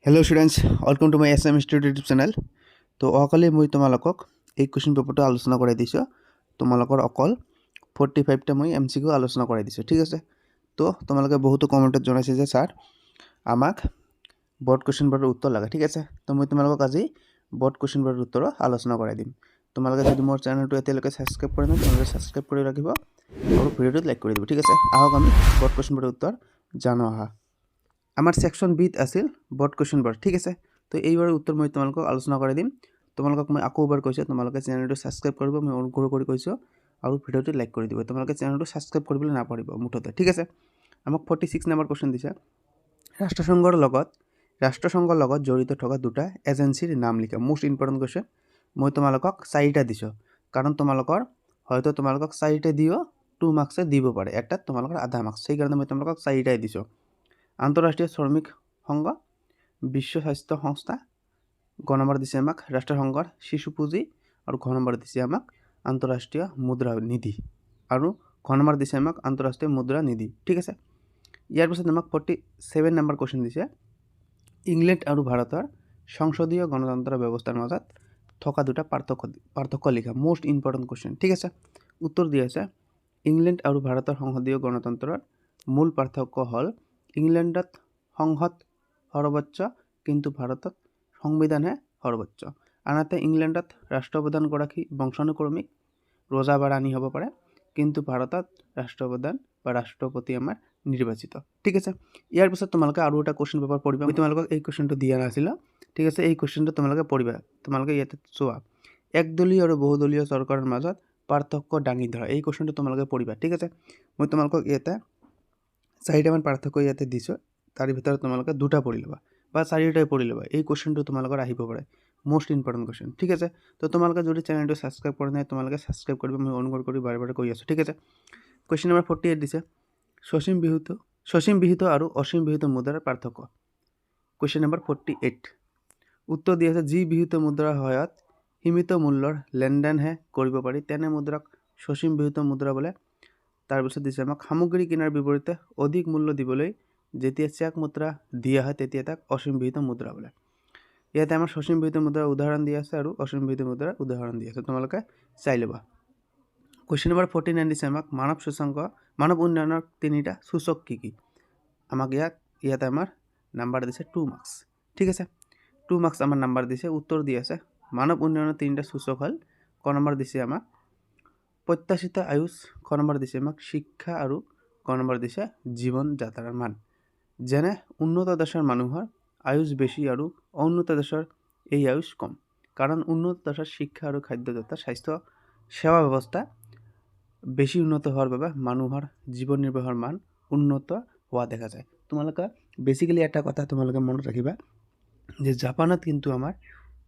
Hello' students, welcome to my SM institute YouTube channel. তো অহাকালি মই তোমালোকক এই কুৱেশ্যন পেপাৰটো আলোচনা কৰাই দিছোঁ। তোমালোকৰ অকল 45টা মই MCQ আলোচনা কৰাই দিছোঁ, ঠিক আছে। তো তোমালোকে বহুতো কমেণ্টত জনাইছে যে ছাৰ আমাক বৰ্ড কুৱেশ্যন পেপাৰৰ উত্তৰ লাগে, ঠিক আছে। তো মই তোমালোকক আজি বৰ্ড কুৱেশ্যন পেপাৰৰ উত্তৰো আলোচনা কৰাই দিম। তোমালোকে যদি মোৰ চেনেলটো এতিয়ালৈকে ছাবস্ক্ৰাইব কৰা নাই তোমালোকে ছাবস্ক্ৰাইব কৰি ৰাখিব আৰু ভিডিঅ'টোত লাইক কৰি দিব, ঠিক আছে। আহক আমি বৰ্ড কুৱেশ্যন পেপাৰৰ উত্তৰ জানো আহা। আমাৰ সেকশন বিত আছিল বৰ্ড কুৱেশ্যন পেপাৰ, ঠিক আছে। তো এইবাৰৰ উত্তৰ মই তোমালোকক আলোচনা কৰাই দিম। তোমালোকক মই আকৌ এবাৰ কৈছোঁ তোমালোকে চেনেলটো ছাবস্ক্ৰাইব কৰিব, মই অনুগ্ৰহ কৰি কৈছোঁ, আৰু ভিডিঅ'টো লাইক কৰি দিব। তোমালোকে চেনেলটো ছাবস্ক্ৰাইব কৰিবলৈ নাপাহৰিব মুঠতে, ঠিক আছে। আমাক 46 নম্বৰ কুৱেশ্যন দিছে। ৰাষ্ট্ৰসংঘৰ লগত জড়িত থকা দুটা এজেঞ্চিৰ নাম লিখা। Most important question. মই তোমালোকক 4টা দিছোঁ, কাৰণ তোমালোকৰ হয়তো তোমালোকক 4টা দিও 2 মাৰ্কছে দিব পাৰে, এটাত তোমালোকৰ আধা মাৰ্কছ, সেইকাৰণে মই তোমালোকক 4টাই দিছোঁ। আন্তঃৰাষ্ট্ৰীয় শ্ৰমিক সংঘ, বিশ্ব স্বাস্থ্য সংস্থা, গ নম্বৰ দিছে আমাক ৰাষ্ট্ৰসংঘৰ শিশু পুঁজি, আৰু ঘ নম্বৰ দিছে আমাক আন্তঃৰাষ্ট্ৰীয় মুদ্ৰা নিধি, আৰু ঘ নম্বৰ দিছে আমাক আন্তঃৰাষ্ট্ৰীয় মুদ্ৰা নিধি, ঠিক আছে। ইয়াৰ পিছত আমাক 47 নম্বৰ কুৱেশ্যন দিছে। ইংলেণ্ড আৰু ভাৰতৰ সংসদীয় গণতন্ত্ৰ ব্যৱস্থাৰ মাজত থকা দুটা পাৰ্থক্য লিখা। মোষ্ট ইম্পৰ্টেণ্ট কুৱেশ্যন, ঠিক আছে। উত্তৰ দিয়া আছে ইংলেণ্ড আৰু ভাৰতৰ সংসদীয় গণতন্ত্ৰৰ মূল পাৰ্থক্য হ'ল ইংলেণ্ডত সংসদ সৰ্বোচ্চ, কিন্তু ভাৰতত সংবিধানহে সৰ্বোচ্চ। আনহাতে ইংলেণ্ডত ৰাষ্ট্ৰপ্ৰধানগৰাকী বংশানুক্ৰমিক ৰজা বা ৰাণী হ'ব পাৰে, কিন্তু ভাৰতত ৰাষ্ট্ৰপ্ৰধান বা ৰাষ্ট্ৰপতি আমাৰ নিৰ্বাচিত, ঠিক আছে। ইয়াৰ পিছত তোমালোকে আৰু এটা কুৱেশ্যন পেপাৰ পঢ়িবা। মই তোমালোকক এই কুৱেশ্যনটো দিয়া নাছিলোঁ, ঠিক আছে। এই কুৱেশ্যনটো তোমালোকে পঢ়িবা। তোমালোকে ইয়াতে চোৱা, একদলীয় আৰু বহুদলীয় চৰকাৰৰ মাজত পাৰ্থক্য দাঙি ধৰা। এই কুৱেশ্যনটো তোমালোকে পঢ়িবা, ঠিক আছে। মই তোমালোকক ইয়াতে 4টামান পাৰ্থক্য ইয়াতে দিছোঁ, তাৰ ভিতৰত তোমালোকে 2টা পঢ়ি ল'বা বা 4টাই পঢ়ি ল'বা। এই কুৱেশ্যনটো তোমালোকৰ আহিব পাৰে, মোষ্ট ইম্পৰ্টেণ্ট কুৱেশ্যন, ঠিক আছে। তো তোমালোকে যদি চেনেলটো ছাবস্ক্ৰাইব কৰা নাই তোমালোকে ছাবস্ক্ৰাইব কৰিব, মই অনুৰোধ কৰি বাৰে বাৰে কৈ আছোঁ, ঠিক আছে। কুৱেশ্যন নম্বৰ 48 দিছে। সসীম বিহিত আৰু অসীম বিহিত মুদ্ৰাৰ পাৰ্থক্য। কুৱেশ্যন নম্বৰ 48 উত্তৰ দি আছে, যি বিহিত মুদ্ৰাৰ সহায়ত সীমিত মূল্যৰ লেনদেনহে কৰিব পাৰি তেনে মুদ্ৰাক সসীম বিহিত মুদ্ৰা বোলে। তাৰপিছত দিছে আমাক সামগ্ৰী কিনাৰ বিপৰীতে অধিক মূল্য দিবলৈ যেতিয়া চেক মুদ্ৰা দিয়া হয় তেতিয়া তাক অসীম বিহিত মুদ্ৰা বোলে। ইয়াতে আমাৰ সসীম বিহিত মুদ্ৰাৰ উদাহৰণ দিয়া আছে আৰু অসীম বিহিত মুদ্ৰাৰ উদাহৰণ দিয়া আছে, তোমালোকে চাই ল'বা। কুৱেশ্যন নম্বৰ 49 দিছে আমাক মানৱ উন্নয়নৰ 3টা সূচক কি কি। আমাক ইয়াতে আমাৰ নাম্বাৰ দিছে 2 মাৰ্কছ, ঠিক আছে। 2 মাৰ্কছ আমাৰ নাম্বাৰ দিছে। উত্তৰ দি আছে মানৱ উন্নয়নৰ 3টা সূচক হ'ল, ক নম্বৰ দিছে আমাক প্ৰত্যাশিত আয়ুষ, খ নম্বৰ দিছে আমাক শিক্ষা, আৰু ক নম্বৰ দিছে জীৱন যাত্ৰাৰ মান। যেনে উন্নত দেশৰ মানুহৰ আয়ুষ বেছি আৰু উন্নত দেশৰ এই আয়ুষ কম, কাৰণ উন্নত দেশৰ শিক্ষা আৰু খাদ্যজাত স্বাস্থ্য সেৱা ব্যৱস্থা বেছি উন্নত হোৱাৰ বাবে মানুহৰ জীৱন নিৰ্বাহৰ মান উন্নত হোৱা দেখা যায়। তোমালোকে বেছিকেলি এটা কথা তোমালোকে মনত ৰাখিবা যে জাপানত কিন্তু আমাৰ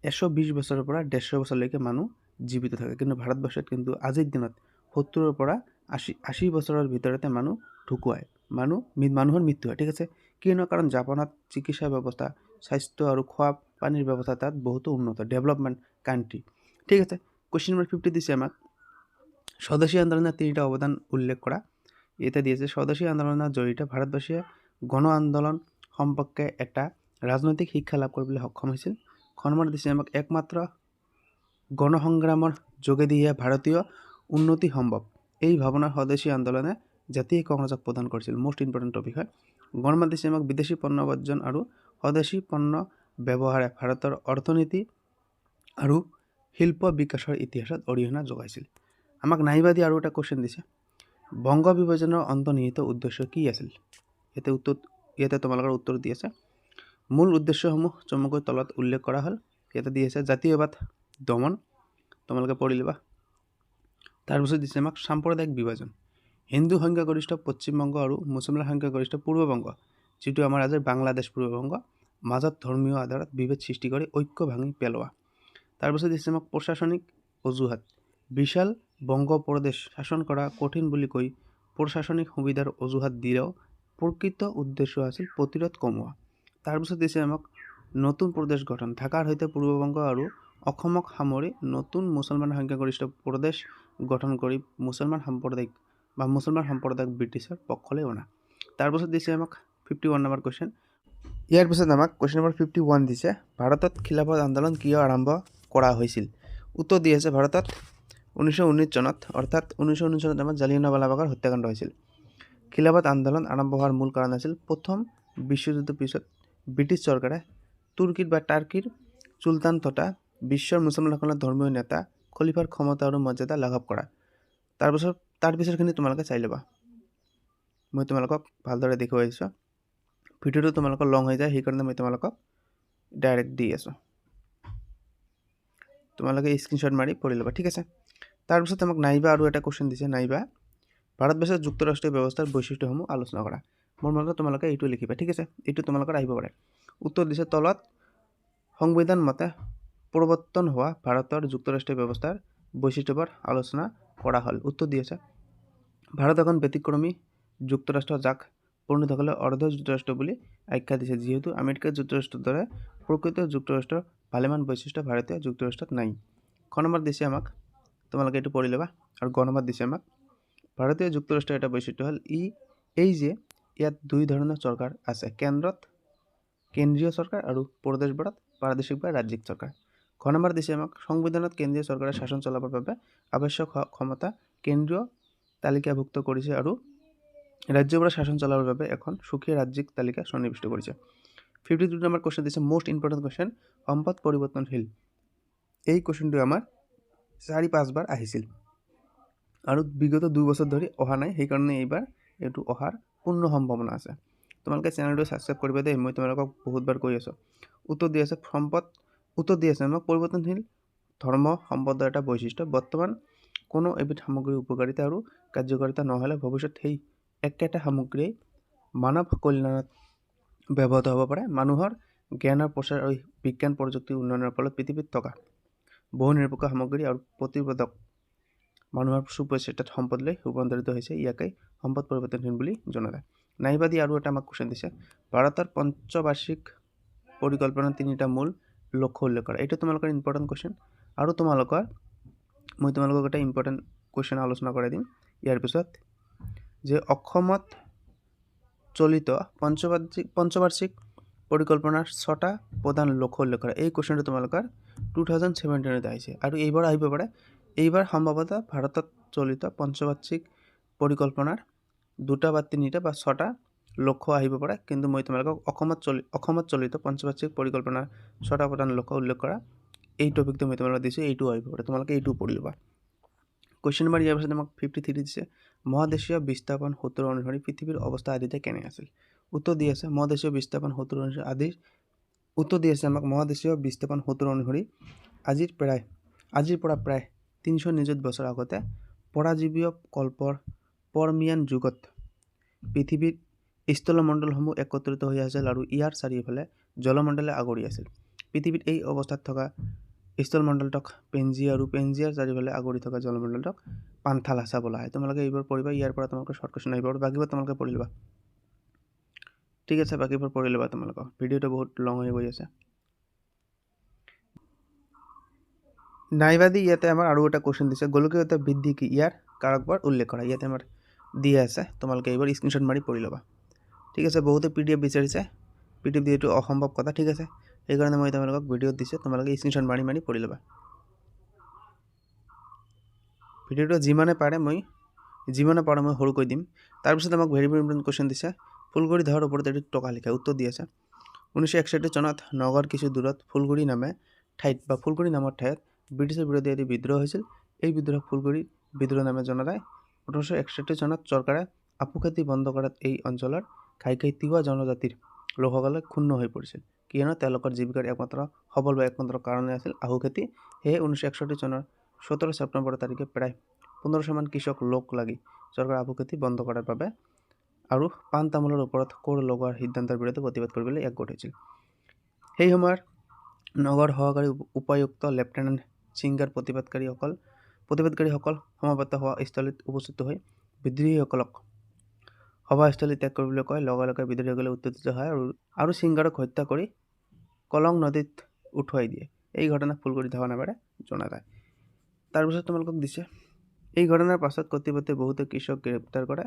120 বছৰৰ পৰা 150 বছৰলৈকে মানুহ জীৱিত থাকে, কিন্তু ভাৰতবৰ্ষত কিন্তু আজিৰ দিনত 70ৰ পৰা 80 বছৰৰ ভিতৰতে মানুহ ঢুকুৱায়, মানুহৰ মৃত্যু হয়, ঠিক আছে। কিয়নো কাৰণ জাপানত চিকিৎসা ব্যৱস্থা, স্বাস্থ্য আৰু খোৱা পানীৰ ব্যৱস্থা তাত বহুতো উন্নত, ডেভেলপমেণ্ট কাণ্ট্ৰি, ঠিক আছে। কুৱেশ্যন নম্বৰ 50 দিছে আমাক স্বদেশী আন্দোলনৰ 3টা অৱদান উল্লেখ কৰা। এটা দিয়েছে স্বদেশী আন্দোলনৰ জড়িত ভাৰতবাসীয়ে গণ আন্দোলন সম্পৰ্কে এটা ৰাজনৈতিক শিক্ষা লাভ কৰিবলৈ সক্ষম হৈছিল। খ নম্বৰ দিছে আমাক একমাত্ৰ গণসংগ্ৰামৰ যোগেদিহে ভাৰতীয় উন্নতি সম্ভৱ। এই ভাৱনাৰ স্বদেশী আন্দোলনে জাতীয় কংগ্ৰেছক প্ৰদান কৰিছিল। মোষ্ট ইম্পৰ্টেণ্ট টপিক হয়। গ নম্বৰ দিছে আমাক বিদেশী পণ্য বৰ্জন আৰু স্বদেশী পণ্য ব্যৱহাৰে ভাৰতৰ অৰ্থনীতি আৰু শিল্প বিকাশৰ ইতিহাসত অৰিহণা যোগাইছিল। আমাক নাইবাদী আৰু এটা কুৱেশ্যন দিছে, বংগ বিভাজনৰ অন্তৰ্নিহিত উদ্দেশ্য কি আছিল। ইয়াতে তোমালোকৰ উত্তৰ দি আছে মূল উদ্দেশ্যসমূহ চমুকৈ তলত উল্লেখ কৰা হ'ল। ইয়াতে দি আছে জাতীয়বাদ দমন, তোমালোকে পঢ়ি ল'বা। তাৰপিছত দিছে আমাক সাম্প্ৰদায়িক বিভাজন, হিন্দু সংখ্যাগৰিষ্ঠ পশ্চিমবংগ আৰু মুছলমান সংখ্যাগৰিষ্ঠ পূৰ্ববংগ, যিটো আমাৰ আজিৰ বাংলাদেশ পূৰ্ববংগ, মাজত ধৰ্মীয় আধাৰত বিভেদ সৃষ্টি কৰি ঐক্য ভাঙি পেলোৱা। তাৰপিছত দিছে আমাক প্ৰশাসনিক অজুহাত, বিশাল বংগ প্ৰদেশ শাসন কৰা কঠিন বুলি কৈ প্ৰশাসনিক সুবিধাৰ অজুহাত দিলেও প্ৰকৃত উদ্দেশ্য আছিল প্ৰতিৰোধ কমোৱা। তাৰপিছত দিছে আমাক নতুন প্ৰদেশ গঠন, ঢাকাৰ সৈতে পূৰ্ববংগ আৰু অসমক সামৰি নতুন মুছলমান সংখ্যাগৰিষ্ঠ প্ৰদেশ গঠন কৰি মুছলমান সম্প্ৰদায়ক ব্ৰিটিছৰ পক্ষলৈ অনা। তাৰপিছত দিছে আমাক 51 নম্বৰ কুৱেশ্যন, ইয়াৰ পিছত আমাক কুৱেশ্যন নম্বৰ 51 দিছে, ভাৰতত খিলাফত আন্দোলন কিয় আৰম্ভ কৰা হৈছিল? উত্তৰ দি আছে ভাৰতত 1919 চনত, অৰ্থাৎ 1919 চনত আমাৰ জালিয়ানৱালাবাগৰ হত্যাকাণ্ড হৈছিল। খিলাফত আন্দোলন আৰম্ভ হোৱাৰ মূল কাৰণ আছিল প্ৰথম বিশ্বযুদ্ধৰ পিছত ব্ৰিটিছ চৰকাৰে তুৰ্কীৰ বা টাৰ্কিৰ চুলতান তথা বিশ্বৰ মুছলমানসকলৰ ধৰ্মীয় নেতা খলিফাৰ ক্ষমতা আৰু মৰ্যাদা লাঘৱ কৰা। তাৰ পিছৰখিনি তোমালোকে চাই ল'বা, মই তোমালোকক ভালদৰে দেখুৱাই দিছোঁ। ভিডিঅ'টো তোমালোকৰ লং হৈ যায়, সেইকাৰণে মই তোমালোকক ডাইৰেক্ট দি আছোঁ, তোমালোকে স্ক্ৰীনশ্বট মাৰি পঢ়ি ল'বা, ঠিক আছে। তাৰপিছত আমাক নাইবা আৰু এটা কুৱেশ্যন দিছে, নাইবা ভাৰতবৰ্ষৰ যুক্তৰাষ্ট্ৰীয় ব্যৱস্থাৰ বৈশিষ্ট্যসমূহ আলোচনা কৰা। মোৰ মতে তোমালোকে এইটো লিখিবা, ঠিক আছে, এইটো তোমালোকৰ আহিব পাৰে। উত্তৰ দিছে তলত, সংবিধান মতে প্ৰৱৰ্তন হোৱা ভাৰতৰ যুক্তৰাষ্ট্ৰীয় ব্যৱস্থাৰ বৈশিষ্ট্যবোৰ আলোচনা কৰা হ'ল। উত্তৰ দি আছে ভাৰত এখন ব্যতিক্ৰমী যুক্তৰাষ্ট্ৰ, যাক পণ্ডিতসকলে অৰ্ধ যুক্তৰাষ্ট্ৰ বুলি আখ্যা দিছে, যিহেতু আমেৰিকা যুক্তৰাষ্ট্ৰৰ দৰে প্ৰকৃত যুক্তৰাষ্ট্ৰৰ ভালেমান বৈশিষ্ট্য ভাৰতীয় যুক্তৰাষ্ট্ৰত নাই। খ নম্বৰ দিছে আমাক, তোমালোকে এইটো পঢ়ি ল'বা। আৰু গ নম্বৰ দিছে আমাক, ভাৰতীয় যুক্তৰাষ্ট্ৰৰ এটা বৈশিষ্ট্য হ'ল এই যে ইয়াত দুই ধৰণৰ চৰকাৰ আছে, কেন্দ্ৰত কেন্দ্ৰীয় চৰকাৰ আৰু প্ৰদেশবোৰত প্ৰাদেশিক বা ৰাজ্যিক চৰকাৰ। ঘ নম্বৰ দিছে আমাক, সংবিধানত কেন্দ্ৰীয় চৰকাৰে শাসন চলাবৰ বাবে আৱশ্যক ক্ষমতা কেন্দ্ৰীয় তালিকাভুক্ত কৰিছে আৰু ৰাজ্যবোৰৰ শাসন চলাবৰ বাবে এখন সুকীয়া ৰাজ্যিক তালিকা সন্নিৱিষ্ট কৰিছে। 52 নম্বৰ কুৱেশ্যন দিছে, মোষ্ট ইম্পৰ্টেণ্ট কুৱেশ্যন, সম্পদ পৰিৱৰ্তনশীল। এই কুৱেশ্যনটো আমাৰ 4-5 বাৰ আহিছিল আৰু বিগত 2 বছৰ ধৰি অহা নাই, সেইকাৰণে এইবাৰ এইটো অহাৰ পূৰ্ণ সম্ভাৱনা আছে। তোমালোকে চেনেলটো ছাবস্ক্ৰাইব কৰিবা দেই, মই তোমালোকক বহুতবাৰ কৈ আছোঁ। উত্তৰ দি আছে আমাক পৰিৱৰ্তনশীল ধৰ্ম সম্পদৰ এটা বৈশিষ্ট্য, বৰ্তমান কোনো এবিধ সামগ্ৰীৰ উপকাৰিতা আৰু কাৰ্যকাৰিতা নহ'লে ভৱিষ্যত সেই একেটা সামগ্ৰীয়ে মানৱ কল্যাণত ব্যৱহৃত হ'ব পাৰে। মানুহৰ জ্ঞানৰ প্ৰচাৰ আৰু বিজ্ঞান প্ৰযুক্তিৰ উন্নয়নৰ ফলত পৃথিৱীত থকা বহু নিৰপেক্ষ সামগ্ৰী আৰু প্ৰতিবেদক মানুহৰ সুপ্ৰচেষ্টাত সম্পদলৈ ৰূপান্তৰিত হৈছে, ইয়াকে সম্পদ পৰিৱৰ্তনশীল বুলি জনা যায়। নাইবা দি আৰু এটা আমাক কুৱেশ্যন দিছে, ভাৰতৰ পঞ্চবাৰ্ষিক পৰিকল্পনাৰ 3টা মূল লক্ষ্য উল্লেখ কৰা। এইটো তোমালোকৰ ইম্পৰ্টেণ্ট কুৱেশ্যন, আৰু মই তোমালোকক এটা ইম্পৰ্টেণ্ট কুৱেশ্যন আলোচনা কৰাই দিম ইয়াৰ পিছত, যে অসমত চলিত পঞ্চবাৰ্ষিক পৰিকল্পনাৰ 6টা প্ৰধান লক্ষ্য উল্লেখ কৰা। এই কুৱেশ্যনটো তোমালোকৰ 2017 আহিছে আৰু এইবাৰ আহিব পাৰে। এইবাৰ সম্ভৱতঃ ভাৰতত চলিত পঞ্চবাৰ্ষিক পৰিকল্পনাৰ 2টা বা 3টা বা 6টা লক্ষ্য আহিব পাৰে, কিন্তু মই তোমালোকক অসমত চলিত পঞ্চবাৰ্ষিক পৰিকল্পনাৰ 6টা প্ৰধান লক্ষ্য উল্লেখ কৰা এই টপিকটো মই তোমালোকক দিছোঁ, এইটো আহিব পাৰে, তোমালোকে এইটো পঢ়ি ল'বা। কুৱেশ্যন নম্বৰ ইয়াৰ পিছত আমাক 53 দিছে, মহাদেশীয় বিস্থাপন সূত্ৰ অনুসৰি পৃথিৱীৰ অৱস্থা আদিতে কেনে আছিল? উত্তৰ দি আছে মহাদেশীয় বিস্থাপন সূত্ৰ অনুসৰি আজিৰ পৰা প্ৰায় 300 নিযুত বছৰ আগতে পৰাজীৱীয় কল্পৰ পৰ্মিয়ান যুগত পৃথিৱীৰ স্থলমণ্ডলসমূহ একত্ৰিত হৈ আছিল আৰু ইয়াৰ চাৰিওফালে জলমণ্ডলে আগুৰি আছিল। পৃথিৱীত এই অৱস্থাত থকা স্থলমণ্ডলটোক পেঞ্জিয়া আৰু পেঞ্জিয়াৰ চাৰিওফালে আগুৰি থকা জলমণ্ডলটোক পান্থালাছা বোলা হয়। তোমালোকে এইবোৰ পঢ়িবা, ইয়াৰ পৰা তোমালোকে শ্বৰ্ট কুৱেশ্যন আহিব আৰু বাকীবোৰ তোমালোকে পঢ়ি ল'বা, ঠিক আছে, বাকীবোৰ পঢ়ি ল'বা তোমালোকক, ভিডিঅ'টো বহুত লং হৈ গৈ আছে। নাইবাদি ইয়াতে আমাৰ আৰু এটা কুৱেশ্যন দিছে, গোলকীয়তা বৃদ্ধি কি, ইয়াৰ কাৰকবোৰ উল্লেখ কৰা। ইয়াতে আমাৰ দিয়া আছে, তোমালোকে এইবাৰ স্ক্ৰীনশ্বট মাৰি পঢ়ি ল'বা, ঠিক আছে। বহুতে PDF বিচাৰিছে, PDF দিয়াটো অসম্ভৱ কথা, ঠিক আছে, সেইকাৰণে মই তোমালোকক ভিডিঅ'ত দিছোঁ, তোমালোকে স্ক্ৰীনশ্বট মাৰি পঢ়ি ল'বা। ভিডিঅ'টো যিমানে পাৰোঁ মই সৰুকৈ দিম। তাৰপিছত আমাক ভেৰি ইম্পৰ্টেণ্ট কুৱেশ্যন দিছে, ফুলগুৰি ধাৰৰ ওপৰত এটি টকা লিখা। উত্তৰ দি আছে 1961 চনত নগৰ কিছু দূৰত ফুলগুৰি নামৰ ঠাইত ব্ৰিটিছৰ বিৰুদ্ধে এটি বিদ্ৰোহ হৈছিল। এই বিদ্ৰোহক ফুলগুৰি বিদ্ৰোহ নামে জনা যায়। 1861 চনত চৰকাৰে আপু খেতি বন্ধ কৰাত এই অঞ্চলৰ ঘাই তিৱা জনজাতিৰ লোকসকলে ক্ষুণ্ণ হৈ পৰিছিল, কিয়নো তেওঁলোকৰ জীৱিকাৰ একমাত্ৰ কাৰণেই আছিল আহু খেতি। সেয়ে 1961 চনৰ 17 ছেপ্টেম্বৰ তাৰিখে প্ৰায় 1500 মান কৃষক লোক লাগি চৰকাৰে আপু খেতি বন্ধ কৰাৰ বাবে আৰু পাণ তামোলৰ ওপৰত কৰ লগোৱাৰ সিদ্ধান্তৰ বিৰুদ্ধে প্ৰতিবাদ কৰিবলৈ একগোট হৈছিল। সেই সময়ৰ নগৰ সহকাৰী উপায়ুক্ত লেফটেনেণ্ট সিংগাৰ প্ৰতিবাদকাৰীসকল সমাবেত হোৱা স্থলীত উপস্থিত হৈ বিদ্ৰোহীসকলক সভাস্থলী ত্যাগ কৰিবলৈ কয়। লগে লগে বিদ্ৰোহীসকলে উত্তেজিত হয় আৰু সিংগাৰক হত্যা কৰি কলং নদীত উটুৱাই দিয়ে। এই ঘটনাক ফুলগুৰি ধাৱা নামেৰে জনা যায়। তাৰপিছত তোমালোকক দিছে, এই ঘটনাৰ পাছত কৰ্তৃপক্ষই বহুতো কৃষক গ্ৰেপ্তাৰ কৰে,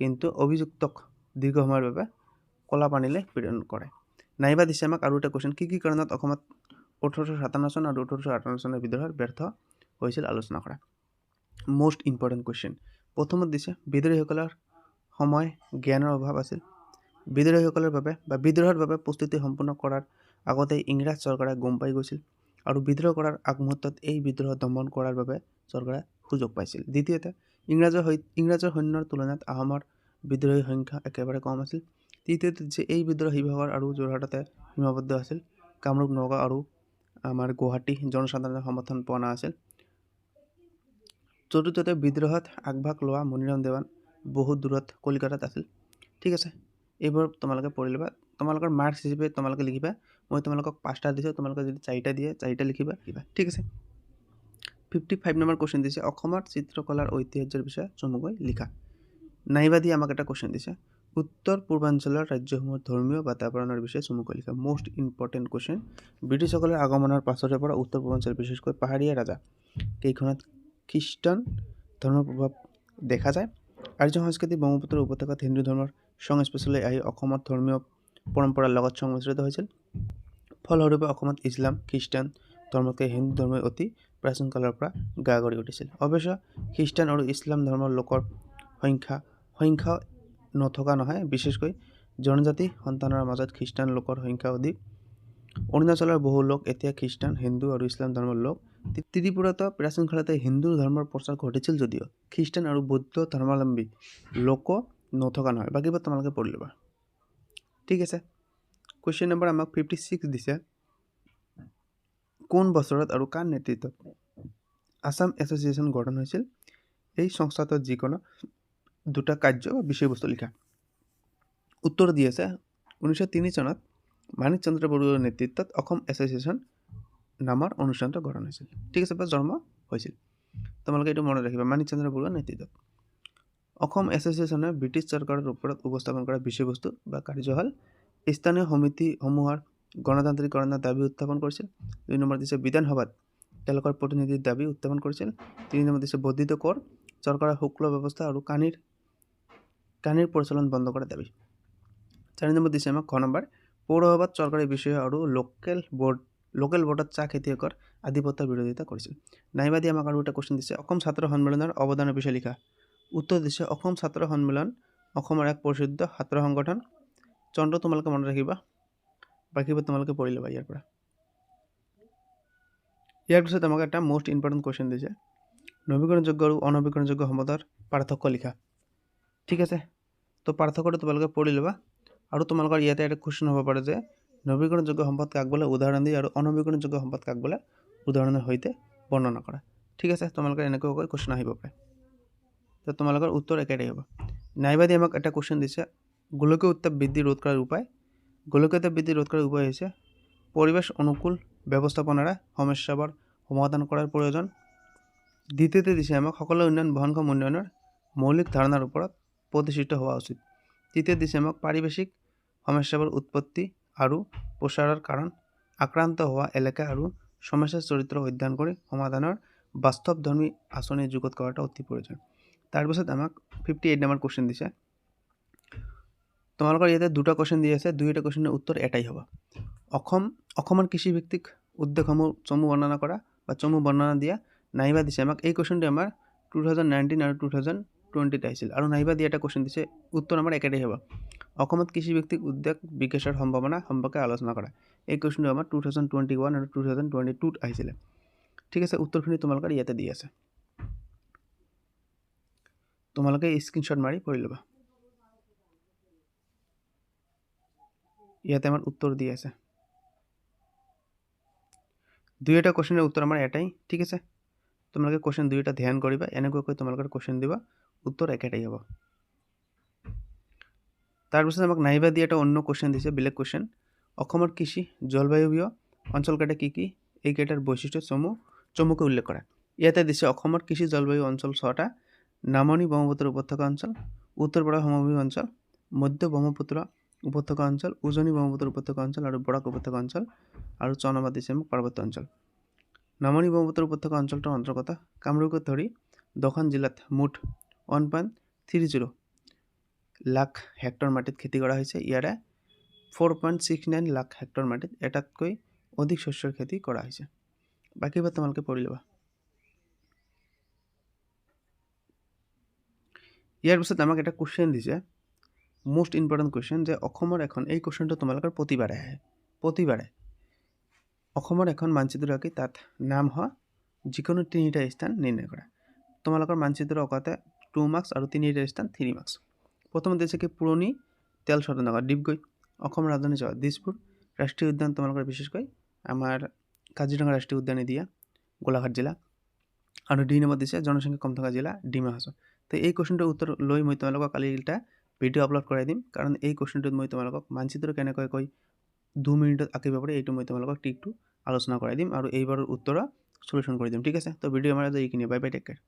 কিন্তু অভিযুক্তক দীৰ্ঘ সময়ৰ বাবে কলা পানীলৈ প্ৰেৰণ কৰে। নাইবা দিছে আমাক আৰু এটা কুৱেশ্যন, কি কাৰণত অসমত 1857 চন আৰু 1858 চনৰ বিদ্ৰোহৰ ব্যৰ্থ হৈছিল আলোচনা কৰা। Most important question. প্ৰথমত দিছে বিদ্ৰোহীসকলৰ সময় জ্ঞানৰ অভাৱ আছিল। বিদ্ৰোহীসকলৰ বাবে বা বিদ্ৰোহৰ বাবে প্ৰস্তুতি সম্পূৰ্ণ কৰাৰ আগতে ইংৰাজ চৰকাৰে গম পাই গৈছিল আৰু বিদ্ৰোহ কৰাৰ আগমুহূৰ্তত এই বিদ্ৰোহ দমন কৰাৰ বাবে চৰকাৰে সুযোগ পাইছিল। দ্বিতীয়তে ইংৰাজৰ সৈন্যৰ তুলনাত আহোমৰ বিদ্ৰোহীৰ সংখ্যা একেবাৰে কম আছিল। তৃতীয়তে যে এই বিদ্ৰোহ শিৱসাগৰ আৰু যোৰহাটতে সীমাবদ্ধ আছিল, কামৰূপ, নগাঁও আৰু আমাৰ গুৱাহাটী জনসাধাৰণৰ সমৰ্থন পোৱা নাছিল। চতুৰ্থতে বিদ্ৰোহত আগভাগ লোৱা মণিৰাম দেৱান বহুত দূৰত কলিকতাত আছিল। ঠিক আছে, এইবোৰ তোমালোকে পঢ়ি ল'বা। তোমালোকৰ মাৰ্কছ হিচাপে তোমালোকে লিখিবা। মই তোমালোকক 5টা দিছোঁ, তোমালোকে যদি 4টা দিয়ে 4টা লিখিবা। ঠিক আছে। 55 নম্বৰ কুৱেশ্যন দিছে, অসমৰ চিত্ৰকলাৰ ঐতিহ্যৰ বিষয়ে চমুকৈ লিখা। নাইবা দি আমাক এটা কুৱেশ্যন দিছে, উত্তৰ পূৰ্বাঞ্চলৰ ৰাজ্যসমূহৰ ধৰ্মীয় বাতাবৰণৰ বিষয়ে চমুকৈ লিখা। Most important question. ব্ৰিটিছসকলৰ আগমনৰ পাছৰে পৰা উত্তৰ পূৰ্বাঞ্চল বিশেষকৈ পাহাৰীয়া ৰাজা কেইখনত খ্ৰীষ্টান ধৰ্মৰ প্ৰভাৱ দেখা যায়। আৰ্য সংস্কৃতি ব্ৰহ্মপুত্ৰ উপত্যকাত হিন্দু ধৰ্মৰ সংস্পৰ্শলৈ আহি অসমত ধৰ্মীয় পৰম্পৰাৰ লগত সংমিশ্ৰিত হৈছিল। ফলস্বৰূপে অসমত ইছলাম খ্ৰীষ্টান ধৰ্মতকৈ হিন্দু ধৰ্মই অতি প্ৰাচীন কালৰ পৰা গা কৰি উঠিছিল। অৱশ্য খ্ৰীষ্টান আৰু ইছলাম ধৰ্মৰ লোকৰ সংখ্যা নথকা নহয়, বিশেষকৈ জনজাতি সন্তানৰ মাজত খ্ৰীষ্টান লোকৰ সংখ্যা অধিক। অৰুণাচলৰ বহু লোক এতিয়া খ্ৰীষ্টান, হিন্দু আৰু ইছলাম ধৰ্মৰ লোক। ত্ৰিপুৰাতো প্ৰাচীন কালতে হিন্দু ধৰ্মৰ প্ৰচাৰ ঘটিছিল যদিও খ্ৰীষ্টান আৰু বৌদ্ধ ধৰ্মাৱলম্বী লোক নথকা নহয়। বাকীবোৰ তোমালোকে পঢ়ি ল'বা। ঠিক আছে। কুৱেশ্যন নম্বৰ আমাক 56 দিছে, কোন বছৰত আৰু কাৰ নেতৃত্বত আছাম এছ'চিয়েশ্যন গঠন হৈছিল? এই সংস্থাটোত যিকোনো দুটা কাৰ্য বা বিষয়বস্তু লিখা। উত্তৰ দি আছে 1903 চনত মানিক চন্দ্ৰ বৰুৱাৰ নেতৃত্বত অসম এছ'চিয়েশ্যন নামৰ অনুষ্ঠানটো গঠন হৈছিল। ঠিক আছে, বা জন্ম হৈছিল। তোমালোকে এইটো মনত ৰাখিবা, মানিক চন্দ্ৰ বৰুৱাৰ নেতৃত্বত। অসম এছ'চিয়েশ্যনে ব্ৰিটিছ চৰকাৰৰ ওপৰত উপস্থাপন কৰা বিষয়বস্তু বা কাৰ্য হ'ল স্থানীয় সমিতিসমূহৰ গণতান্ত্ৰিকৰণৰ দাবী উত্থাপন কৰিছিল। 2 নম্বৰ দিছে বিধানসভাত তেওঁলোকৰ প্ৰতিনিধিৰ দাবী উত্থাপন কৰিছিল। 3 নম্বৰ দিছে বৰ্ধিত কৰ, চৰকাৰৰ শুল্ক ব্যৱস্থা আৰু কানিৰ প্ৰচলন বন্ধ কৰাৰ দাবী। 4 নম্বৰ দিছে আমাক ঘ নম্বৰ পৌৰসভাত চৰকাৰী বিষয় আৰু লোকেল বৰ্ডত চাহ খেতিয়কৰ আধিপত্যৰ বিৰোধিতা কৰিছিল। নাইবা দি আমাক আৰু এটা কুৱেশ্যন দিছে, অসম ছাত্ৰ সন্মিলনৰ অৱদানৰ বিষয়ে লিখা। উত্তৰ দিছে অসম ছাত্ৰ সন্মিলন অসমৰ এক প্ৰসিদ্ধ ছাত্ৰ সংগঠন। চন্দ্ৰ তোমালোকে মনত ৰাখিবা, বাকীবোৰ তোমালোকে পঢ়ি ল'বা ইয়াৰ পৰা। ইয়াৰ পিছত আমাক এটা মোষ্ট ইম্পৰ্টেণ্ট কুৱেশ্যন দিছে, নৱীকৰণযোগ্য আৰু অনৱীকৰণযোগ্য সম্পদৰ পাৰ্থক্য লিখা। ঠিক আছে, তো পাৰ্থক্যটো তোমালোকে পঢ়ি ল'বা। আৰু তোমালোকৰ ইয়াতে এটা কুৱেশ্যন হ'ব পাৰে যে নৱীকৰণযোগ্য সম্পদ কাক বোলে উদাহৰণ দি আৰু অনৱীকৰণযোগ্য সম্পদ কাক বোলে উদাহৰণৰ সৈতে বৰ্ণনা কৰা। ঠিক আছে, তোমালোকৰ এনেকুৱাকৈ কুৱেশ্যন আহিব পাৰে। তো তোমালোকৰ উত্তৰ একেটাই হ'ব। নাইবা দি আমাক এটা কুৱেশ্যন দিছে, গোলকীয় উত্তাপ বৃদ্ধি ৰোধ কৰাৰ উপায়। গোলকীয় উত্তাপ বৃদ্ধি ৰোধ কৰাৰ উপায় হৈছে পৰিৱেশ অনুকূল ব্যৱস্থাপনাৰে সমস্যাবোৰ সমাধান কৰাৰ প্ৰয়োজন। দ্বিতীয়তে দিছে আমাক সকলো উন্নয়ন বহনক্ষম উন্নয়নৰ মৌলিক ধাৰণাৰ ওপৰত প্ৰতিষ্ঠিত হোৱা উচিত। তৃতীয় দিছে আমাক পাৰিৱেশিক সমস্যাবোৰ উৎপত্তি আৰু প্ৰচাৰৰ কাৰণ, আক্ৰান্ত হোৱা এলেকা আৰু সমস্যাৰ চৰিত্ৰ অধ্যয়ন কৰি সমাধানৰ বাস্তৱধৰ্মী আঁচনি যুগুত কৰাটো অতি প্ৰয়োজন। তাৰপিছত আমাক 58 নম্বৰ কুৱেশ্যন দিছে। তোমালোকৰ ইয়াতে দুটা কুৱেশ্যন দি আছে, দুয়োটা কুৱেশ্যনৰ উত্তৰ এটাই হ'ব। অসমৰ কৃষিভিত্তিক উদ্যোগসমূহ চমু বৰ্ণনা কৰা বা চমু বৰ্ণনা দিয়া। নাইবা দিছে আমাক এই কুৱেশ্যনটো আমাৰ 2019 আৰু 2020 আহিছিল। আৰু নাইবা দিয়া এটা কুৱেশ্যন দিছে, উত্তৰ আমাৰ একেটাই হ'ব। অসমত কৃষিভিত্তিক উদ্যোগ বিকাশৰ সম্ভাৱনা সম্পৰ্কে আলোচনা কৰা। এই কুৱেশ্যনটো আমাৰ 2021 আৰু 2022 আহিছিলে। ঠিক আছে, উত্তৰখিনি তোমালোকৰ ইয়াতে দি আছে, তোমালোকে স্ক্ৰীনশ্বট মাৰি পঢ়ি ল'বা। ইয়াতে আমাৰ উত্তৰ দি আছে। দুয়োটা কুৱেশ্যনৰ উত্তৰ আমাৰ এটাই। ঠিক আছে, তোমালোকে কুৱেশ্যন দুয়োটা ধ্যান কৰিবা, এনেকুৱাকৈ তোমালোকৰ কুৱেশ্যন দিবা, উত্তৰ একেটাই হ'ব। তাৰপিছত আমাক নাইবা দি এটা অন্য কুৱেশ্যন দিছে, বেলেগ কুৱেশ্যন। অসমৰ কৃষি জলবায়ুবীয় অঞ্চলকেইটা কি কি? এইকেইটাৰ বৈশিষ্ট্য চমুকৈ উল্লেখ কৰা। ইয়াতে দিছে অসমৰ কৃষি জলবায়ু অঞ্চল 6টা। নামনি ব্ৰহ্মপুত্ৰ উপত্যকা অঞ্চল, উত্তৰ বৰাক সমভূমি অঞ্চল, মধ্য ব্ৰহ্মপুত্ৰ উপত্যকা অঞ্চল, উজনি ব্ৰহ্মপুত্ৰ উপত্যকা অঞ্চল আৰু বৰাক উপত্যকা অঞ্চল, আৰু 6 নম্বৰ দিছে আমাক পাৰ্বত্য অঞ্চল। নামনি ব্ৰহ্মপুত্ৰ উপত্যকা অঞ্চলটোৰ অন্তৰ্গত কামৰূপকে ধৰি 10খন জিলাত মুঠ 1.30 লাখ হেক্টৰ মাটিত খেতি কৰা হৈছে। ইয়াৰে 4.69 লাখ হেক্টৰ মাটিত এটাতকৈ অধিক শস্যৰ খেতি কৰা হৈছে। বাকীবোৰ তোমালোকে পঢ়ি ল'বা। ইয়াৰ পিছত আমাক এটা কুৱেশ্যন দিছে, মোষ্ট ইম্পৰ্টেণ্ট কুৱেশ্যন, যে অসমৰ এখন, এই কুৱেশ্যনটো তোমালোকৰ প্ৰতিবাৰে আহে, প্ৰতিবাৰে অসমৰ এখন মানচিত্ৰ আঁকি তাত নাম হয় যিকোনো 3টা স্থান নিৰ্ণয় কৰা। তোমালোকৰ মানচিত্ৰ অঁকাতে 2 মাৰ্কছ আৰু 3টা স্থান 3 মাৰ্কছ। প্ৰথমতে আছে কি পুৰণি তেল শোধনাগাৰ ডিগবৈ, অসমৰ ৰাজধানী চহৰ দিছপুৰ, ৰাষ্ট্ৰীয় উদ্যান তোমালোকৰ বিশেষকৈ আমাৰ কাজিৰঙা ৰাষ্ট্ৰীয় উদ্যানে দিয়া গোলাঘাট জিলা, আৰু 2 নম্বৰ দিছে জনসংখ্যা কম থকা জিলা ডিমা হাছাও। তো এই কুৱেশ্যনটোৰ উত্তৰ লৈ মই তোমালোকক কালি এটা ভিডিঅ' আপলোড কৰাই দিম, কাৰণ এই কুৱেশ্যনটোত মই তোমালোকক মানচিত্ৰ কেনেকৈ 2 মিনিটত আঁকিব পাৰি এইটো মই তোমালোকক ট্ৰিকটো আলোচনা কৰাই দিম, আৰু এইবাৰৰ উত্তৰ সলিউশ্যন কৰি দিম। ঠিক আছে, তো ভিডিঅ' আমাৰ এইখিনিয়ে। Bye bye, take care.